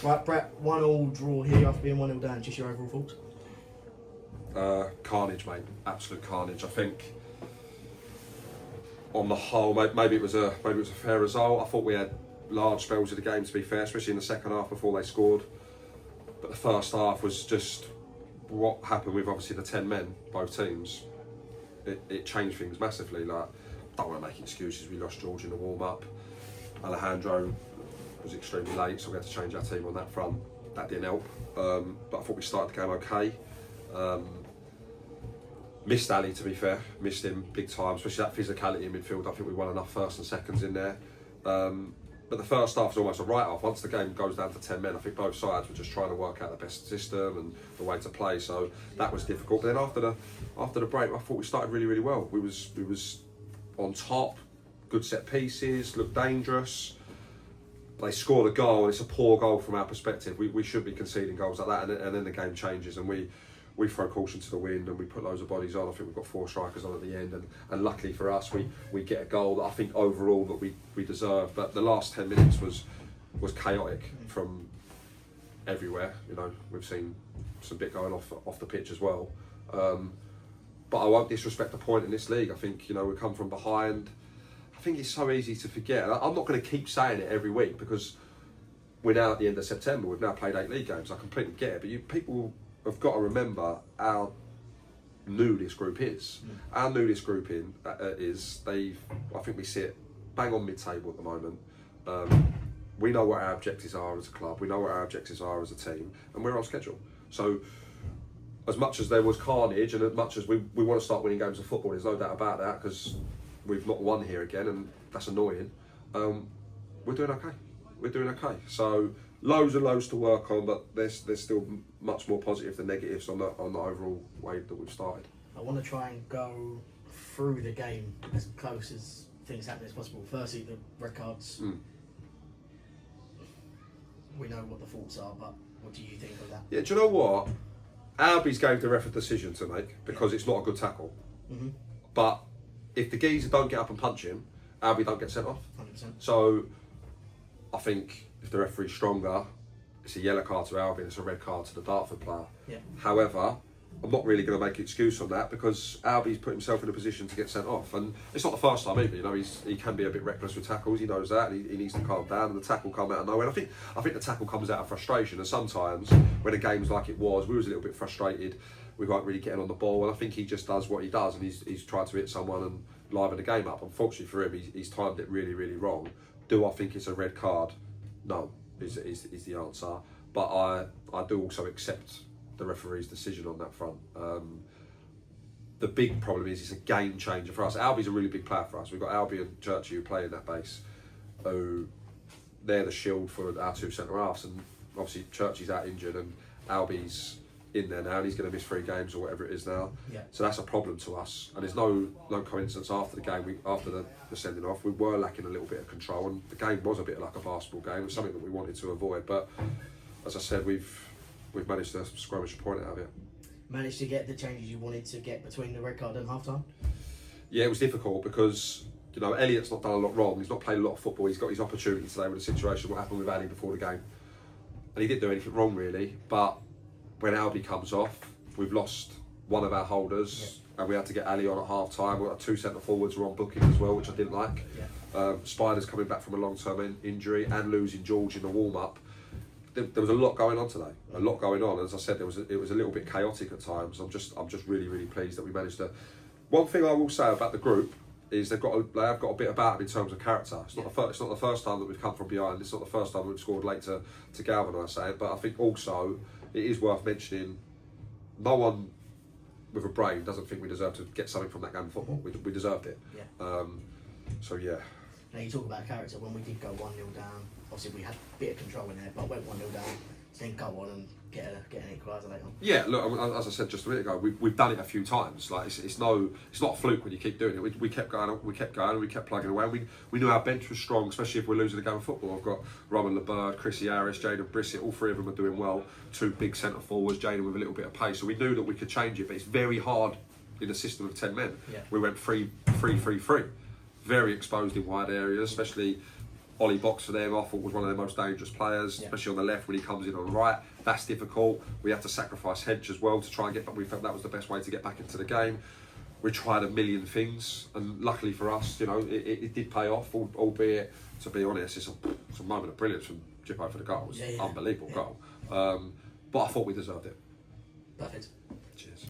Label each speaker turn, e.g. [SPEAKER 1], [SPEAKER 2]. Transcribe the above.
[SPEAKER 1] Right, Brett, 1-1 draw here after being 1-0 down. Just your overall thoughts?
[SPEAKER 2] Carnage, mate. Absolute carnage. I think on the whole, maybe it was a fair result. I thought we had large spells of the game, to be fair, especially in the second half before they scored. But the first half was just what happened with obviously the 10 men, both teams. It changed things massively. Like, don't want to make excuses. We lost George in the warm up. Alejandro was extremely late, so we had to change our team on that front. That didn't help. But I thought we started the game okay. Missed Ali, to be fair. Missed him big time, especially that physicality in midfield. I think we won enough first and seconds in there. But the first half was almost a write-off. Once the game goes down to 10 men, I think both sides were just trying to work out the best system and the way to play. So that was difficult. But then after the break, I thought we started really, really well. We was on top, good set pieces, looked dangerous. They scored a goal, and it's a poor goal from our perspective. We should be conceding goals like that, and then the game changes, and we throw caution to the wind, and we put loads of bodies on. I think we've got 4 strikers on at the end, and luckily for us, we get a goal that I think overall that we deserve. But the last 10 minutes was chaotic from everywhere. You know, we've seen some bit going off the pitch as well. But I won't disrespect the point in this league. I think, you know, we come from behind. I think it's so easy to forget. I'm not going to keep saying it every week because we're now at the end of September. We've now played 8 league games. I completely get it. But people have got to remember how new this group is. Our new this group is I think we sit bang on mid-table at the moment. We know what our objectives are as a club. We know what our objectives are as a team, and we're on schedule. So as much as there was carnage, and as much as we want to start winning games of football, there's no doubt about that, because we've not won here again, and that's annoying. We're doing okay. We're doing okay. So loads and loads to work on, but there's still much more positive than negatives on the overall wave that we've started.
[SPEAKER 1] I want to try and go through the game as close as things happen as possible. Firstly, the red cards. We know what the faults are, but what do you think of that?
[SPEAKER 2] Yeah, do you know what? Albie's gave the ref a decision to make because it's not a good tackle. But if the geezer don't get up and punch him, Albie don't get sent off.
[SPEAKER 1] 100%.
[SPEAKER 2] So I think if the referee's stronger, it's a yellow card to Albie and it's a red card to the Dartford player.
[SPEAKER 1] Yeah.
[SPEAKER 2] However, I'm not really going to make an excuse on that because Albie's put himself in a position to get sent off, and it's not the first time either. You know, he can be a bit reckless with tackles. He knows that, and he needs to calm down. And the tackle come out of nowhere. And I think the tackle comes out of frustration. And sometimes when a game's like it was, we was a little bit frustrated. We weren't really getting on the ball, and I think he just does what he does, and he's tried to hit someone and liven the game up. Unfortunately for him, he's timed it really, really wrong. Do I think it's a red card? No, is the answer. But I do also accept the referee's decision on that front. The big problem is it's a game changer for us. Albie's a really big player for us. We've got Albie and Churchy who play in that base. Who they're the shield for our 2 centre halves, and obviously Churchy's out injured and Albie's in there now, and he's going to miss 3 games or whatever it is now.
[SPEAKER 1] Yeah.
[SPEAKER 2] So that's a problem to us. And there's no coincidence after the game, after the sending off, we were lacking a little bit of control, and the game was a bit like a basketball game. It was something that we wanted to avoid, but as I said, we've managed to scrummage a point out of it.
[SPEAKER 1] Managed to get the changes you wanted to get between the red card and half time?
[SPEAKER 2] Yeah, it was difficult because, you know, Elliot's not done a lot wrong. He's not played a lot of football. He's got his opportunity today with the situation, what happened with Ali before the game. And he didn't do anything wrong really, but when Albie comes off, we've lost one of our holders, and we had to get Ali on at half time. We've got 2 centre forwards were on booking as well, which I didn't like. Spider's coming back from a long-term injury and losing George in the warm-up. There was a lot going on today. A lot going on. As I said, it was a little bit chaotic at times. I'm just really, really pleased that we managed to. One thing I will say about the group is they have got a bit about them in terms of character. It's not the first time that we've come from behind. It's not the first time we've scored late to galvanise it. But I think also it is worth mentioning. No one with a brain doesn't think we deserve to get something from that game of football. We deserved it. So yeah.
[SPEAKER 1] Now you talk about character. When we did go 1-0 down, obviously we had a bit of control in there, but went 1-0 down, then go on and get an equaliser later on. Yeah,
[SPEAKER 2] look, as I said just a minute ago, we've done it a few times. Like it's not a fluke when you keep doing it. We kept going, and we kept plugging away. We knew our bench was strong, especially if we're losing a game of football. I've got Roman LeBird, Chrissy Harris, Jaden Brissett. All 3 of them are doing well. 2 big centre forwards, Jaden with a little bit of pace. So we knew that we could change it, but it's very hard in a system of 10 men.
[SPEAKER 1] Yeah.
[SPEAKER 2] We went 3-3-3-3. Very exposed in wide areas, especially Ollie Box for them, I thought was one of their most dangerous players, especially on the left when he comes in on the right. That's difficult. We had to sacrifice Hedge as well to try and get back. We felt that was the best way to get back into the game. We tried a million things, and luckily for us, you know, it did pay off. Albeit, to be honest, it's a moment of brilliance from Jippo for the goal. It was an unbelievable goal. But I thought we deserved it.
[SPEAKER 1] Perfect.
[SPEAKER 2] Cheers.